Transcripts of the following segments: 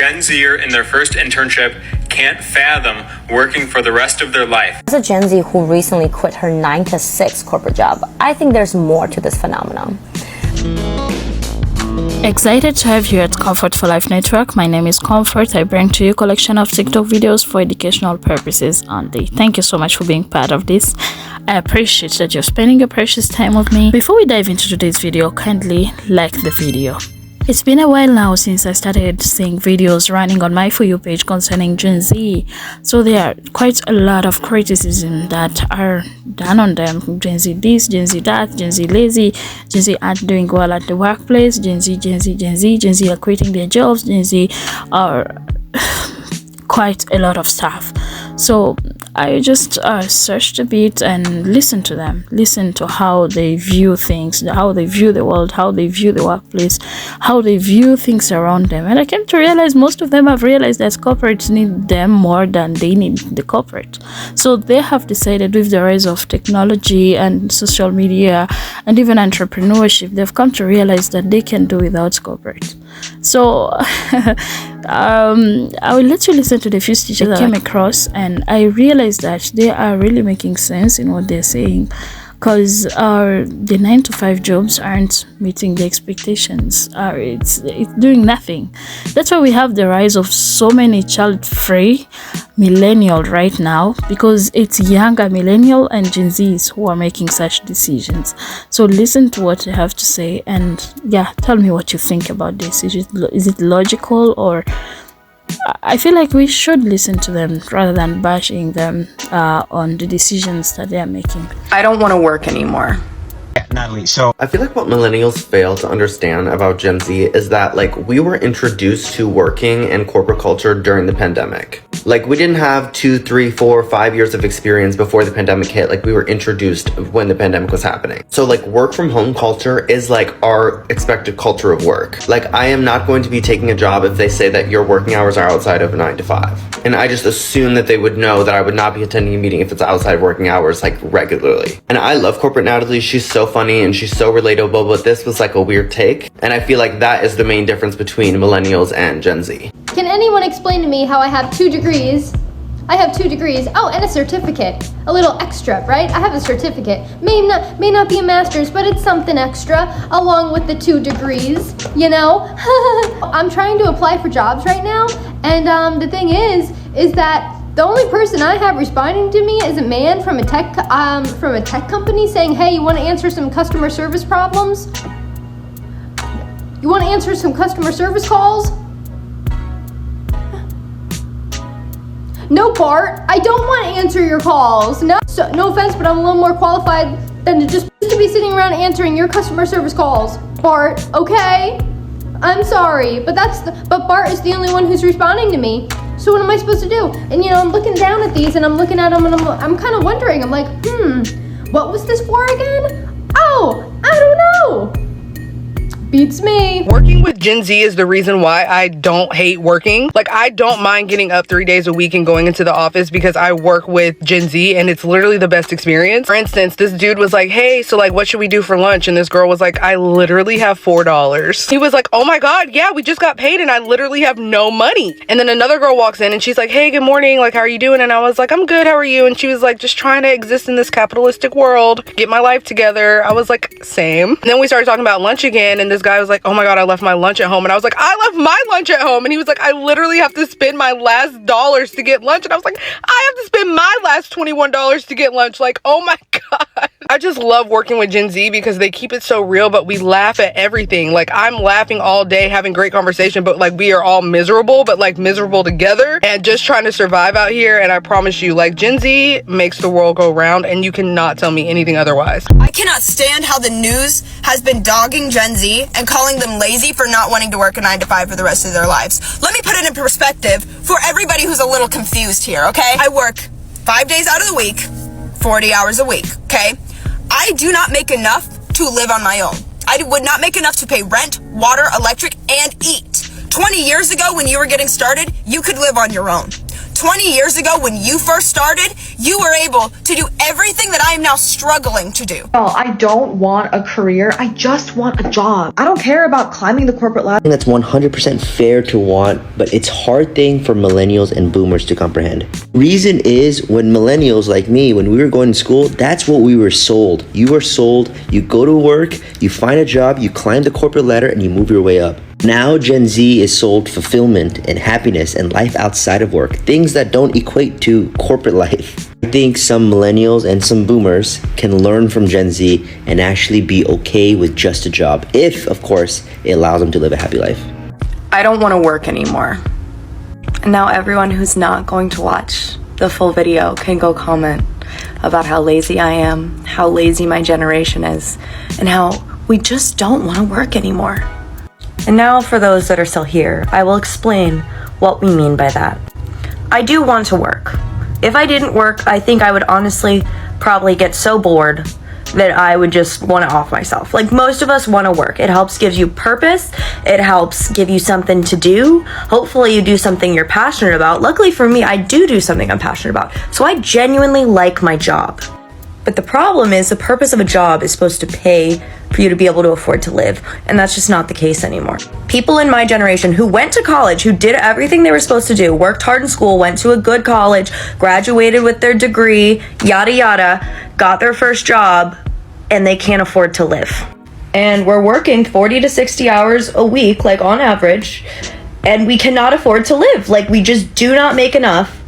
Gen Zer in their first internship can't fathom working for the rest of their life. As a Gen Z who recently quit her 9-to-6 corporate job, I think there's more to this phenomenon. Excited to have you at Comfort for Life Network. My name is Comfort. I bring to you a collection of TikTok videos for educational purposes only. Thank you so much for being part of this. I appreciate that you're spending your precious time with me. Before we dive into today's video, kindly like the video. It's been a while now since I started seeing videos running on my For You page concerning Gen Z. So there are quite a lot of criticism that are done on them. Gen Z this, Gen Z that, Gen Z lazy, Gen Z aren't doing well at the workplace, Gen Z are quitting their jobs, Gen Z are quite a lot of stuff. So I just searched a bit and listened to them, listen to how they view things, how they view the world, how they view the workplace, how they view things around them. And I came to realize most of them have realized that corporates need them more than they need the corporate. So they have decided, with the rise of technology and social media and even entrepreneurship, they've come to realize that they can do without corporate. So I will let you listen to the few stitches that I came across, and I realized that they are really making sense in what they're saying, because the 9-to-5 jobs aren't meeting the expectations. It's doing nothing. That's why we have the rise of so many child-free millennials right now, because it's younger millennial and Gen Zs who are making such decisions. So listen to what they have to say, and yeah, tell me what you think about this. Is it logical? Or I feel like we should listen to them rather than bashing them on the decisions that they are making. I don't want to work anymore. Yeah, Natalie, so I feel like what millennials fail to understand about Gen Z is that, like, we were introduced to working and corporate culture during the pandemic. Like, we didn't have 2, 3, 4, 5 years of experience before the pandemic hit. Like, we were introduced when the pandemic was happening. So, like, work from home culture is like our expected culture of work. Like, I am not going to be taking a job if they say that your working hours are outside of 9 to 5. And I just assume that they would know that I would not be attending a meeting if it's outside working hours, like, regularly. And I love corporate Natalie. She's so funny and she's so relatable, but this was like a weird take. And I feel like that is the main difference between millennials and Gen Z. Can anyone explain to me how I have 2 degrees? I have 2 degrees. Oh, and a certificate. A little extra, right? I have a certificate. May not be a master's, but it's something extra along with the 2 degrees, you know? I'm trying to apply for jobs right now, and the thing is that the only person I have responding to me is a man from a tech company saying, "Hey, you want to answer some customer service problems? You want to answer some customer service calls?" No, Bart, I don't want to answer your calls. No, no offense, but I'm a little more qualified than to just be sitting around answering your customer service calls, Bart. Okay, I'm sorry, but Bart is the only one who's responding to me. So what am I supposed to do? And I'm looking down at these and I'm looking at them and I'm kind of wondering. I'm like, what was this for again? Oh, I don't know. Beats me. Working with Gen Z is the reason why I don't hate working. Like, I don't mind getting up 3 days a week and going into the office because I work with Gen Z and it's literally the best experience. For instance, this dude was like, "Hey, so like, what should we do for lunch?" And this girl was like, "I literally have $4. He was like, "Oh my God, yeah, we just got paid and I literally have no money." And then another girl walks in and she's like, "Hey, good morning. Like, how are you doing?" And I was like, "I'm good. How are you?" And she was like, "Just trying to exist in this capitalistic world, get my life together." I was like, same. And then we started talking about lunch again and this guy was like, "Oh my God, I left my lunch at home." And I was like, "I left my lunch at home." And he was like, "I literally have to spend my last dollars to get lunch." And I was like, "I have to spend my last $21 to get lunch." Like, oh my God. I just love working with Gen Z because they keep it so real, but we laugh at everything. Like, I'm laughing all day, having great conversation, but like, we are all miserable, but like miserable together and just trying to survive out here. And I promise you, like, Gen Z makes the world go round and you cannot tell me anything otherwise. I cannot stand how the news has been dogging Gen Z and calling them lazy for not wanting to work a 9 to 5 for the rest of their lives. Let me put it in perspective for everybody who's a little confused here, okay? I work 5 days out of the week, 40 hours a week, okay? I do not make enough to live on my own. I would not make enough to pay rent, water, electric, and eat. 20 years ago when you were getting started, you could live on your own. 20 years ago when you first started, you were able to do everything that I am now struggling to do. No, I don't want a career. I just want a job. I don't care about climbing the corporate ladder. That's 100% fair to want, but it's hard thing for millennials and boomers to comprehend. Reason is, when millennials like me, when we were going to school, that's what we were sold. You were sold, you go to work, you find a job, you climb the corporate ladder, and you move your way up. Now Gen Z is sold fulfillment and happiness and life outside of work, things that don't equate to corporate life. I think some millennials and some boomers can learn from Gen Z and actually be okay with just a job, if, of course, it allows them to live a happy life. I don't want to work anymore. And now everyone who's not going to watch the full video can go comment about how lazy I am, how lazy my generation is, and how we just don't want to work anymore. And now for those that are still here, I will explain what we mean by that. I do want to work. If I didn't work, I think I would honestly probably get so bored that I would just want to off myself. Like, most of us want to work. It helps give you purpose. It helps give you something to do. Hopefully you do something you're passionate about. Luckily for me, I do something I'm passionate about. So I genuinely like my job. But the problem is, the purpose of a job is supposed to pay for you to be able to afford to live. And that's just not the case anymore. People in my generation who went to college, who did everything they were supposed to do, worked hard in school, went to a good college, graduated with their degree, yada yada, got their first job, and they can't afford to live. And we're working 40 to 60 hours a week, like on average, and we cannot afford to live. Like, we just do not make enough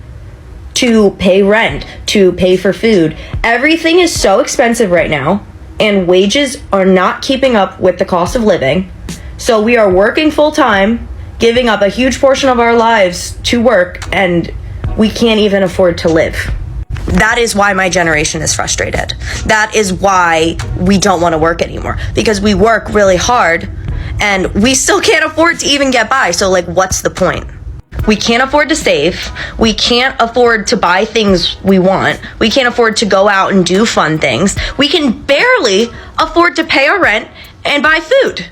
to pay rent, to pay for food. Everything is so expensive right now, and wages are not keeping up with the cost of living. So we are working full time, giving up a huge portion of our lives to work, and we can't even afford to live. That is why my generation is frustrated. That is why we don't want to work anymore, because we work really hard and we still can't afford to even get by. So, like, what's the point? We can't afford to save. We can't afford to buy things we want. We can't afford to go out and do fun things. We can barely afford to pay our rent and buy food.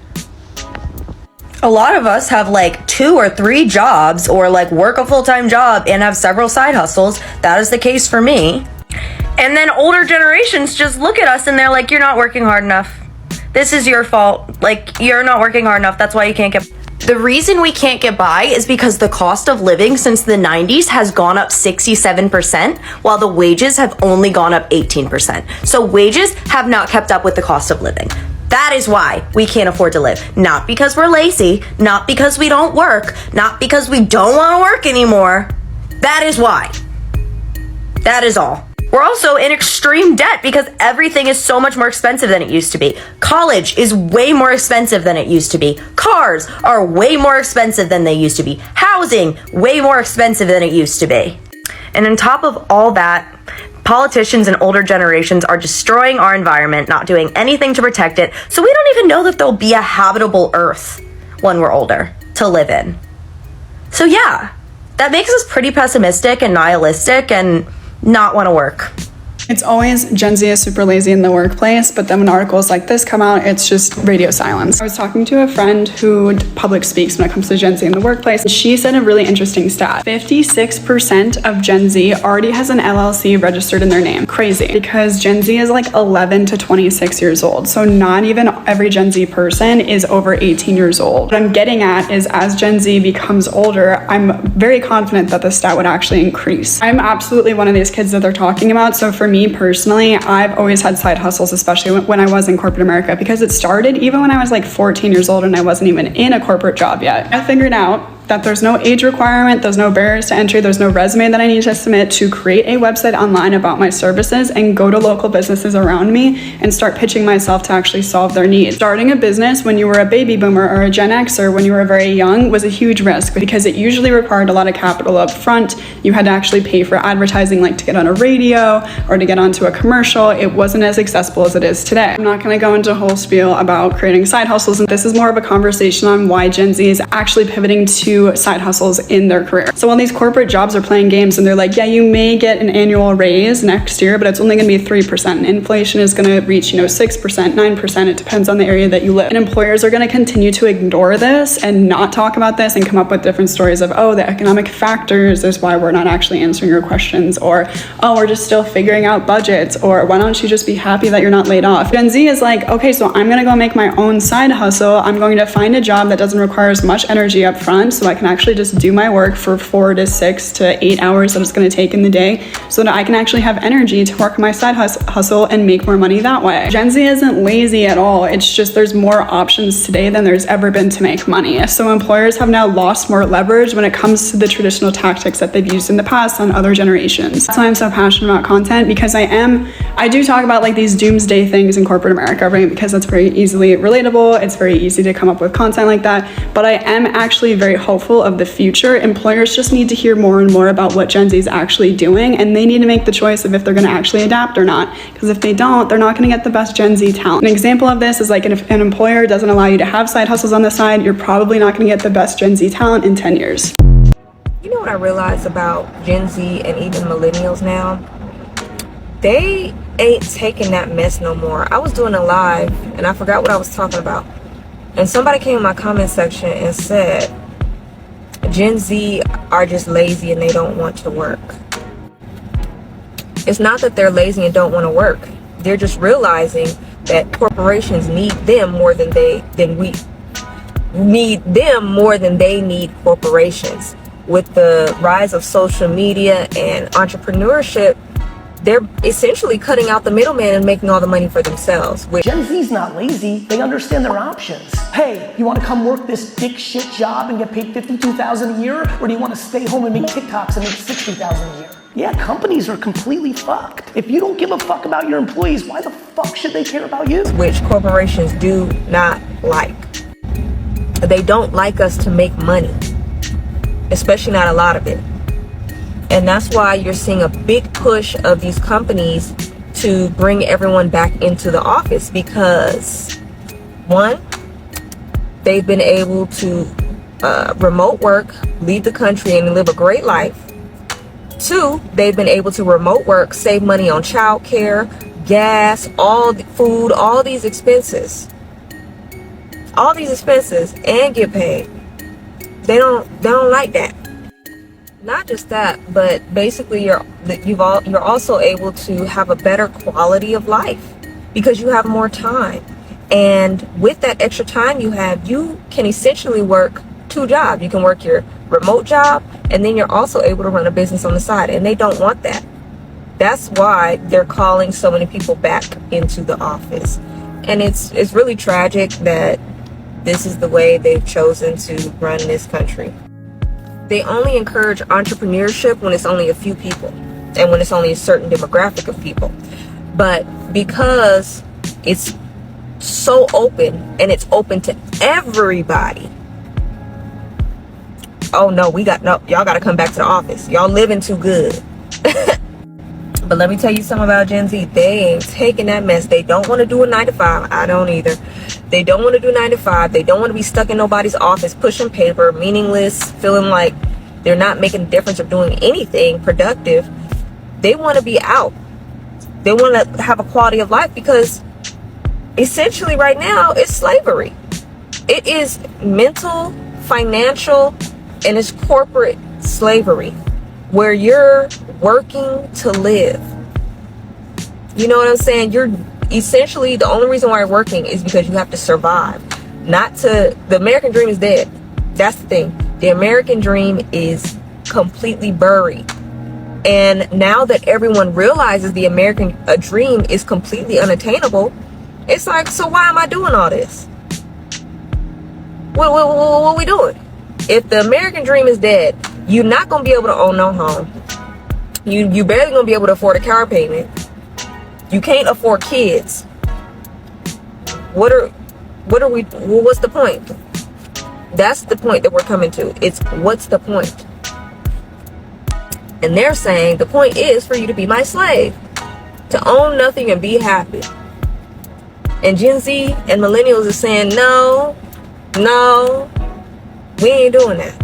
A lot of us have like 2 or 3 jobs, or like work a full-time job and have several side hustles. That is the case for me. And then older generations just look at us and they're like, you're not working hard enough. This is your fault. Like, you're not working hard enough. That's why you can't get... The reason we can't get by is because the cost of living since the 90s has gone up 67%, while the wages have only gone up 18%. So wages have not kept up with the cost of living. That is why we can't afford to live. Not because we're lazy, not because we don't work, not because we don't want to work anymore. That is why. That is all. We're also in extreme debt because everything is so much more expensive than it used to be. College is way more expensive than it used to be. Cars are way more expensive than they used to be. Housing, way more expensive than it used to be. And on top of all that, politicians and older generations are destroying our environment, not doing anything to protect it, so we don't even know that there'll be a habitable Earth when we're older to live in. So yeah, that makes us pretty pessimistic and nihilistic and not want to work. It's always Gen Z is super lazy in the workplace, but then when articles like this come out, it's just radio silence. I was talking to a friend who public speaks when it comes to Gen Z in the workplace. She said a really interesting stat. 56% of Gen Z already has an LLC registered in their name. Crazy, because Gen Z is like 11 to 26 years old. So not even every Gen Z person is over 18 years old. What I'm getting at is, as Gen Z becomes older, I'm very confident that the stat would actually increase. I'm absolutely one of these kids that they're talking about. So for me personally, I've always had side hustles, especially when I was in corporate America, because it started even when I was like 14 years old and I wasn't even in a corporate job yet. I figured out that there's no age requirement, there's no barriers to entry, there's no resume that I need to submit to create a website online about my services and go to local businesses around me and start pitching myself to actually solve their needs. Starting a business when you were a baby boomer or a Gen Xer when you were very young was a huge risk, because it usually required a lot of capital up front. You had to actually pay for advertising, like to get on a radio or to get onto a commercial. It wasn't as accessible as it is today. I'm not going to go into a whole spiel about creating side hustles, and this is more of a conversation on why Gen Z is actually pivoting to to side hustles in their career. So while these corporate jobs are playing games and they're like, yeah, you may get an annual raise next year, but it's only going to be 3%. And inflation is going to reach, 6%, 9%. It depends on the area that you live. And employers are going to continue to ignore this and not talk about this and come up with different stories of, oh, the economic factors is why we're not actually answering your questions, or, oh, we're just still figuring out budgets, or why don't you just be happy that you're not laid off? Gen Z is like, okay, so I'm going to go make my own side hustle. I'm going to find a job that doesn't require as much energy up front, so I can actually just do my work for 4 to 6 to 8 hours that it's going to take in the day, so that I can actually have energy to work my side hustle and make more money that way. Gen Z isn't lazy at all. It's just there's more options today than there's ever been to make money. So employers have now lost more leverage when it comes to the traditional tactics that they've used in the past on other generations. That's why I'm so passionate about content, because I do talk about like these doomsday things in corporate America, right? Because that's very easily relatable. It's very easy to come up with content like that. But I am actually very hopeful of the future. Employers just need to hear more and more about what Gen Z is actually doing, and they need to make the choice of if they're going to actually adapt or not. Because if they don't, they're not going to get the best Gen Z talent. An example of this is like if an employer doesn't allow you to have side hustles on the side, you're probably not going to get the best Gen Z talent in 10 years. You know what I realized about Gen Z and even millennials now? They ain't taking that mess no more. I was doing a live and I forgot what I was talking about. And somebody came in my comment section and said, Gen Z are just lazy and they don't want to work. It's not that they're lazy and don't want to work. They're just realizing that corporations need them more than we need them more than they need corporations. With the rise of social media and entrepreneurship, they're essentially cutting out the middleman and making all the money for themselves. Gen Z's not lazy, they understand their options. Hey, you want to come work this dick shit job and get paid $52,000 a year? Or do you want to stay home and make TikToks and make $60,000 a year? Yeah, companies are completely fucked. If you don't give a fuck about your employees, why the fuck should they care about you? Which corporations do not like. They don't like us to make money, especially not a lot of it. And that's why you're seeing a big push of these companies to bring everyone back into the office, because one, they've been able to remote work, leave the country and live a great life. Two, they've been able to remote work, save money on childcare, gas, all the food, all these expenses, and get paid. They don't like that. Not just that, but basically you're also able to have a better quality of life because you have more time. And with that extra time you have, you can essentially work 2 jobs. You can work your remote job, and then you're also able to run a business on the side, and they don't want that. That's why they're calling so many people back into the office. And it's really tragic that this is the way they've chosen to run this country. They only encourage entrepreneurship when it's only a few people and when it's only a certain demographic of people. But because it's so open and it's open to everybody, oh no, y'all gotta come back to the office. Y'all living too good. But let me tell you something about Gen Z. They ain't taking that mess. They don't want to do a 9 to 5. I don't either. They don't want to do 9 to 5. They don't want to be stuck in nobody's office pushing paper, meaningless, feeling like they're not making a difference or doing anything productive. They want to be out. They want to have a quality of life, because essentially right now it's slavery. It is mental, financial, and it's corporate slavery, where you're working to live. You know what I'm saying? You're essentially, the only reason why you're working is because you have to survive. The American dream is dead. That's the thing. The American dream is completely buried. And now that everyone realizes the American dream is completely unattainable, it's like, so why am I doing all this? What are we doing? If the American dream is dead, you're not going to be able to own no home. You barely going to be able to afford a car payment. You can't afford kids. What's the point? That's the point that we're coming to. It's what's the point? And they're saying the point is for you to be my slave, to own nothing and be happy. And Gen Z and millennials are saying, no, we ain't doing that.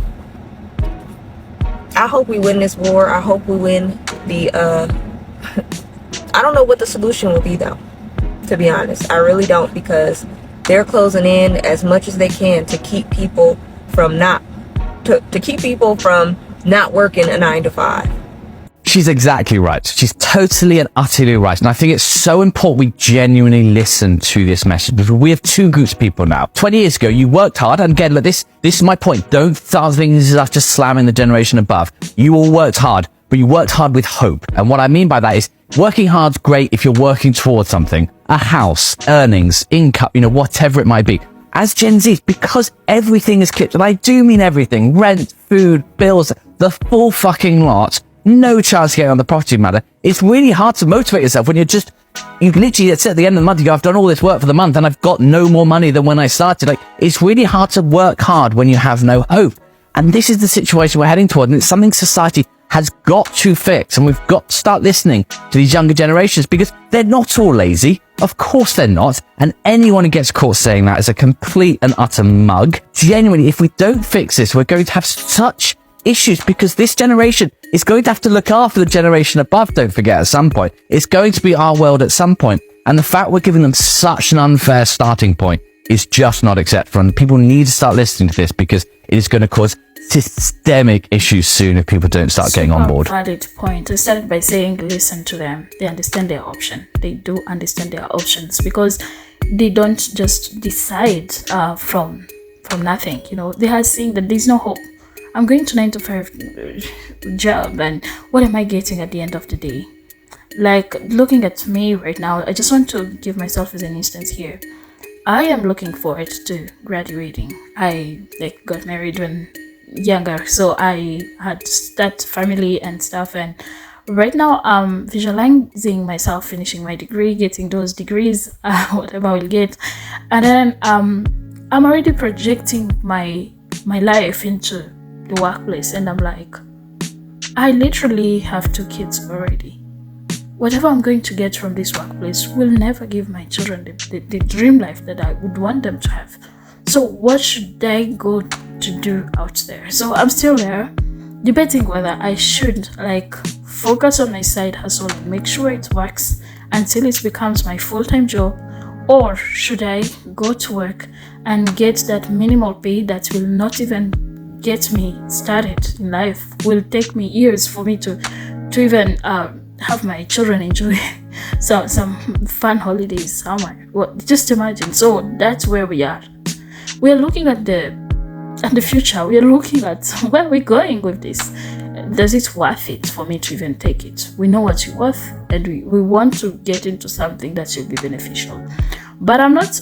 I hope we win this war. I hope we win the I don't know what the solution will be though, to be honest. I really don't, because they're closing in as much as they can to keep people from not working a 9 to 5. She's exactly right. She's totally and utterly right. And I think it's so important we genuinely listen to this message, because we have two groups of people now. 20 years ago, you worked hard. And again, look, this is my point. Don't start thinking this is us just slamming the generation above. You all worked hard, but you worked hard with hope. And what I mean by that is working hard's great if you're working towards something, a house, earnings, income, whatever it might be. As Gen Z, because everything is clipped, and I do mean everything, rent, food, bills, the full fucking lot, no chance of getting on the property matter. It's really hard to motivate yourself when you literally, it's at the end of the month, you go, I've done all this work for the month and I've got no more money than when I started. Like, it's really hard to work hard when you have no hope. And this is the situation we're heading toward, and it's something society has got to fix, and we've got to start listening to these younger generations, because they're not all lazy. Of course they're not. And anyone who gets caught saying that is a complete and utter mug. Genuinely, if we don't fix this, we're going to have such issues, because this generation is going to have to look after the generation above, don't forget, at some point. It's going to be our world at some point. And the fact we're giving them such an unfair starting point is just not acceptable. And people need to start listening to this, because it is going to cause systemic issues soon if people don't start getting on board. Valid point. I started by saying listen to them. They understand their option. They do understand their options, because they don't just decide from nothing. They are seeing that there's no hope. I'm going to 9 to 5 job, and what am I getting at the end of the day? Like, looking at me right now, I just want to give myself as an instance here. I am looking forward to graduating. I got married when younger, so I had that family and stuff, and right now I'm visualizing myself finishing my degree, getting those degrees, whatever I will get, and then I'm already projecting my life into the workplace, and I'm like, I literally have 2 kids already. Whatever I'm going to get from this workplace will never give my children the dream life that I would want them to have. So what should I go to do out there? So I'm still there debating whether I should focus on my side hustle and make sure it works until it becomes my full-time job, or should I go to work and get that minimal pay that will not even get me started in life, will take me years for me to even have my children enjoy some fun holidays somewhere. Well, just imagine. So that's where we are. We are looking at the future. We are looking at where we're going with this. Does it worth it for me to even take it? We know what you're worth, and we want to get into something that should be beneficial. But I'm not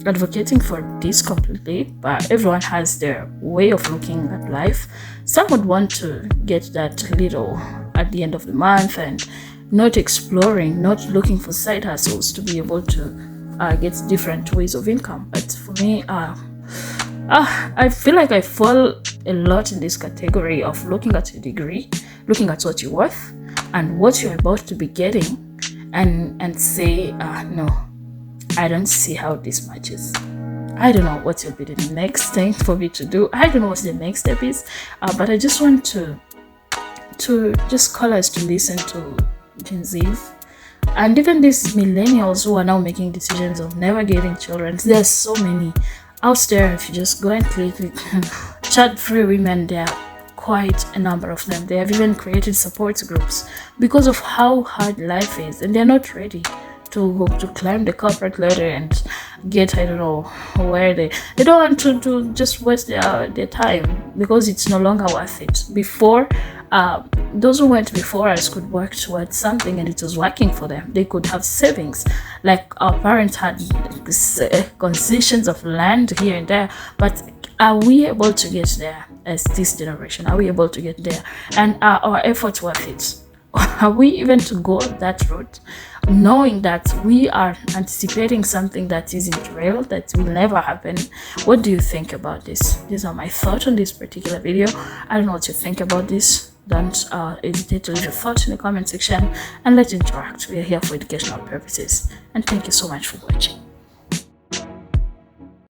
advocating for this completely, but everyone has their way of looking at life. Some would want to get that little at the end of the month and not exploring, not looking for side hustles to be able to get different ways of income. But for me, I feel like I fall a lot in this category of looking at your degree, looking at what you're worth and what you're about to be getting, and say, no, I don't see how this matches. I don't know what will be the next thing for me to do. I don't know what the next step is, but I just want to just call us to listen to Gen Zs and even these millennials who are now making decisions of never getting children. There's so many out there. If you just go and click chat-free women, there are quite a number of them. They have even created support groups because of how hard life is, and they're not ready to climb the corporate ladder and get, I don't know where they don't want to just waste their time, because it's no longer worth it. Before, those who went before us could work towards something and it was working for them. They could have savings, like our parents had concessions of land here and there. But are we able to get there as this generation? Are we able to get there? And are our efforts worth it? Are we even to go that route, knowing that we are anticipating something that isn't real, that will never happen? What do you think about this? These are my thoughts on this particular video. I don't know what you think about this. Don't hesitate to leave your thoughts in the comment section and let's interact. We are here for educational purposes. And thank you so much for watching.